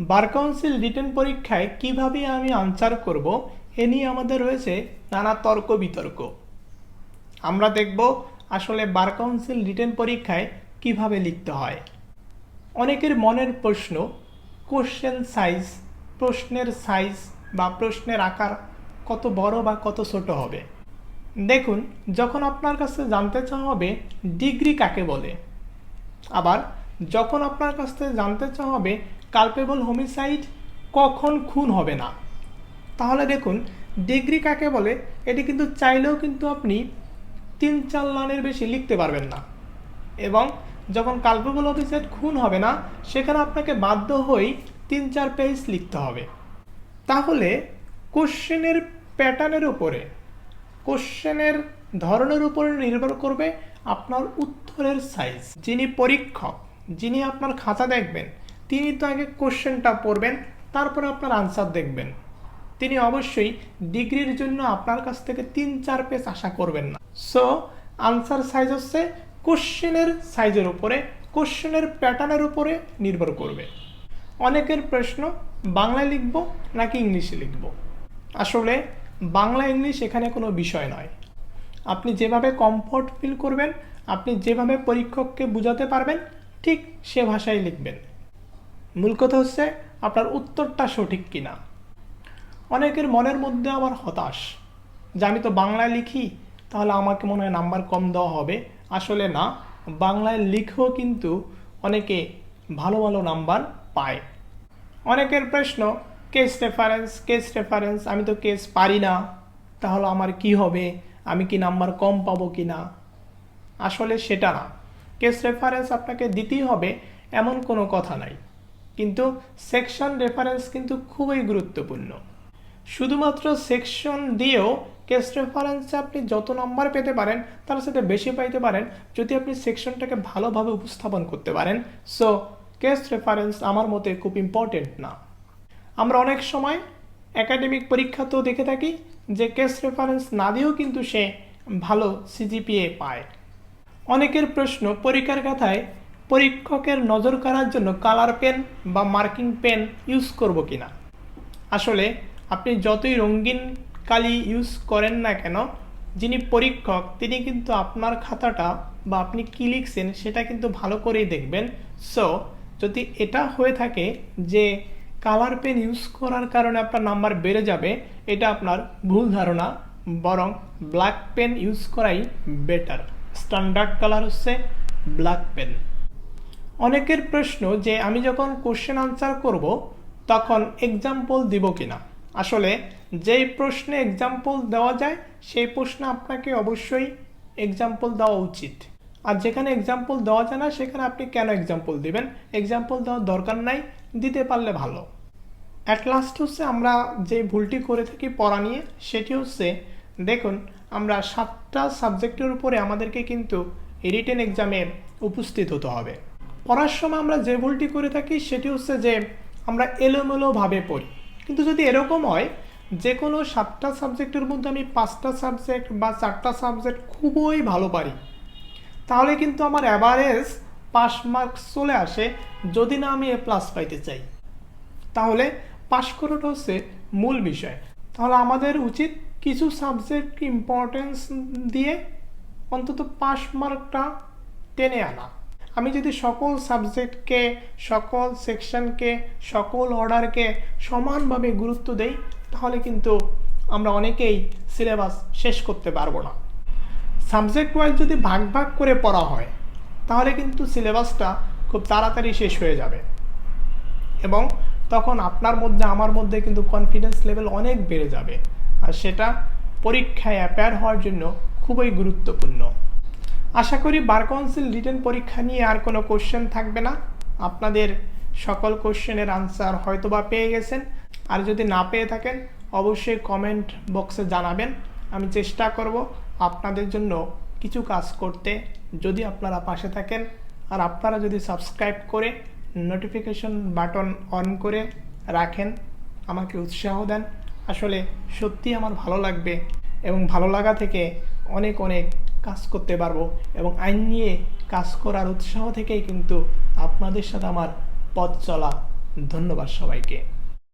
Bar council written পরীক্ষায় কিভাবে আমি আনসার করব এ নিয়ে আমাদের রয়েছে নানা তর্ক বিতর্ক। আমরা দেখব আসলে বার কাউন্সিল রিটেন পরীক্ষায় কিভাবে লিখতে হয়। অনেকের মনের প্রশ্ন, কোশ্চেন সাইজ, প্রশ্নের সাইজ বা প্রশ্নের আকার কত বড় বা কত ছোট হবে। দেখুন, যখন আপনার কাছে জানতে চাওয়া হবে ডিগ্রি কাকে বলে, আবার যখন আপনার কাছ থেকে জানতে চাওয়া হবে কালপেবল হোমিসাইড কখন খুন হবে না, তাহলে দেখুন ডিগ্রি কাকে বলে এটি কিন্তু চাইলেও কিন্তু আপনি 3-4 লাইনের বেশি লিখতে পারবেন না, এবং যখন কালপেবল হোমিসাইড খুন হবে না সেখানে আপনাকে বাধ্য হয়েই 3-4 পেজ লিখতে হবে। তাহলে কোশ্চেনের প্যাটার্নের উপরে, কোশ্চেনের ধরনের উপরে নির্ভর করবে আপনার উত্তরের সাইজ। যিনি পরীক্ষক, যিনি আপনার খাতা দেখবেন, তিনি তো আগে কোশ্চেনটা পড়বেন, তারপরে আপনার আনসার দেখবেন। তিনি অবশ্যই ডিগ্রির জন্য আপনার কাছ থেকে 3-4 পেজ আশা করবেন না। সো আনসার সাইজ হচ্ছে কোশ্চেনের সাইজের উপরে, কোশ্চেনের প্যাটার্নের উপরে নির্ভর করবে। অনেকের প্রশ্ন বাংলায় লিখব নাকি ইংলিশে লিখব। আসলে বাংলা ইংলিশ এখানে কোনো বিষয় নয়। আপনি যেভাবে কমফোর্ট ফিল করবেন, আপনি যেভাবে পরীক্ষককে বোঝাতে পারবেন, ঠিক সে ভাষায় লিখবেন। মূল কথা হচ্ছে আপনার উত্তরটা সঠিক কিনা। অনেকের মনের মধ্যে আবার হতাশ যে আমি তো বাংলায় লিখি, তাহলে আমাকে মনে হয় নাম্বার কম দেওয়া হবে। আসলে না, বাংলায় লিখেও কিন্তু অনেকে ভালো ভালো নাম্বার পায়। অনেকের প্রশ্ন কেস রেফারেন্স, আমি তো কেস পারি না, তাহলে আমার কি হবে, আমি কি নাম্বার কম পাবো কি না। আসলে সেটা না, কেস রেফারেন্স আপনাকে দিতেই হবে এমন কোনো কথা নাই, কিন্তু সেকশন রেফারেন্স কিন্তু খুবই গুরুত্বপূর্ণ। শুধুমাত্র সেকশন দিয়েও কেস রেফারেন্সে আপনি যত নাম্বার পেতে পারেন তার সাথে বেশি পাইতে পারেন যদি আপনি সেকশনটাকে ভালোভাবে উপস্থাপন করতে পারেন। সো কেস রেফারেন্স আমার মতে খুব ইম্পর্টেন্ট না। আমরা অনেক সময় একাডেমিক পরীক্ষাতেও দেখে থাকি যে কেস রেফারেন্স না দিয়েও কিন্তু সে ভালো সিজিপিএ পায়। অনেকের প্রশ্ন পরীক্ষার খাতায় পরীক্ষকের নজর কাড়ার জন্য কালার পেন বা মার্কিং পেন ইউজ করব কিনা। আসলে আপনি যতই রঙিন কালি ইউজ করেন না কেন, যিনি পরীক্ষক তিনি কিন্তু আপনার খাতাটা বা আপনি কী লিখছেন সেটা কিন্তু ভালো করেই দেখবেন। সো যদি এটা হয়ে থাকে যে কালার পেন ইউজ করার কারণে আপনার নাম্বার বেড়ে যাবে, এটা আপনার ভুল ধারণা। বরং ব্ল্যাক পেন ইউজ করাই বেটার। স্ট্যান্ডার্ড কালার হচ্ছে ব্ল্যাক পেন। অনেকের প্রশ্ন যে আমি যখন কোশ্চেন আনসার করব তখন এক্সাম্পল দিব কিনা। আসলে যেই প্রশ্নে এক্সাম্পল দেওয়া যায় সেই প্রশ্নে আপনাকে অবশ্যই এক্সাম্পল দেওয়া উচিত, আর যেখানে এক্সাম্পল দেওয়া যায় না সেখানে আপনি কেন এক্সাম্পল দিবেন। এক্সাম্পল দেওয়ার দরকার নাই, দিতে পারলে ভালো। অ্যাট লাস্ট হচ্ছে আমরা যে ভুলটি করে থাকি পড়া নিয়ে, সেটি হচ্ছে দেখুন আমরা 7টা সাবজেক্টের উপরে আমাদেরকে কিন্তু রিটেন এক্সামে উপস্থিত হতে হবে। পড়ার সময় আমরা যে ভুলটি করে থাকি সেটি হচ্ছে যে আমরা এলোমেলোভাবে পড়ি। কিন্তু যদি এরকম হয় যে কোনো 7টা সাবজেক্টের মধ্যে আমি 5টা সাবজেক্ট বা 4টা সাবজেক্ট খুবই ভালো পারি, তাহলে কিন্তু আমার অ্যাভারেজ পাস মার্কস চলে আসে। যদি না আমি A+ পাইতে চাই, তাহলে পাস করাটা হচ্ছে মূল বিষয়। তাহলে আমাদের উচিত কিছু সাবজেক্ট ইম্পর্টেন্স দিয়ে অন্তত পাস মার্কটা টেনে আনা। আমি যদি সকল সাবজেক্টকে, সকল সেকশনকে, সকল অর্ডারকে সমানভাবে গুরুত্ব দেই, তাহলে কিন্তু আমরা অনেকেই সিলেবাস শেষ করতে পারবো না। সাবজেক্ট ওয়াইজ যদি ভাগ ভাগ করে পড়া হয় তাহলে কিন্তু সিলেবাসটা খুব তাড়াতাড়ি শেষ হয়ে যাবে, এবং তখন আপনার মধ্যে আমার মধ্যে কিন্তু কনফিডেন্স লেভেল অনেক বেড়ে যাবে, আর সেটা পরীক্ষায় অ্যাপিয়ার হওয়ার জন্য খুবই গুরুত্বপূর্ণ। আশা করি বার কাউন্সিল রিটেন পরীক্ষা নিয়ে আর কোনো কোশ্চেন থাকবে না। আপনাদের সকল কোশ্চেনের আনসার হয়তোবা পেয়ে গেছেন, আর যদি না পেয়ে থাকেন অবশ্যই কমেন্ট বক্সে জানাবেন। আমি চেষ্টা করব আপনাদের জন্য কিছু কাজ করতে, যদি আপনারা পাশে থাকেন। আর আপনারা যদি সাবস্ক্রাইব করে নোটিফিকেশন বাটন অন করে রাখেন, আমাকে উৎসাহ দেন, আসলে সত্যি আমার ভালো লাগবে, এবং ভালো লাগা থেকে অনেক অনেক কাজ করতে পারবো, এবং আইন নিয়ে কাজ করার উৎসাহ থেকেই কিন্তু আপনাদের সাথে আমার পথ চলা। ধন্যবাদ সবাইকে।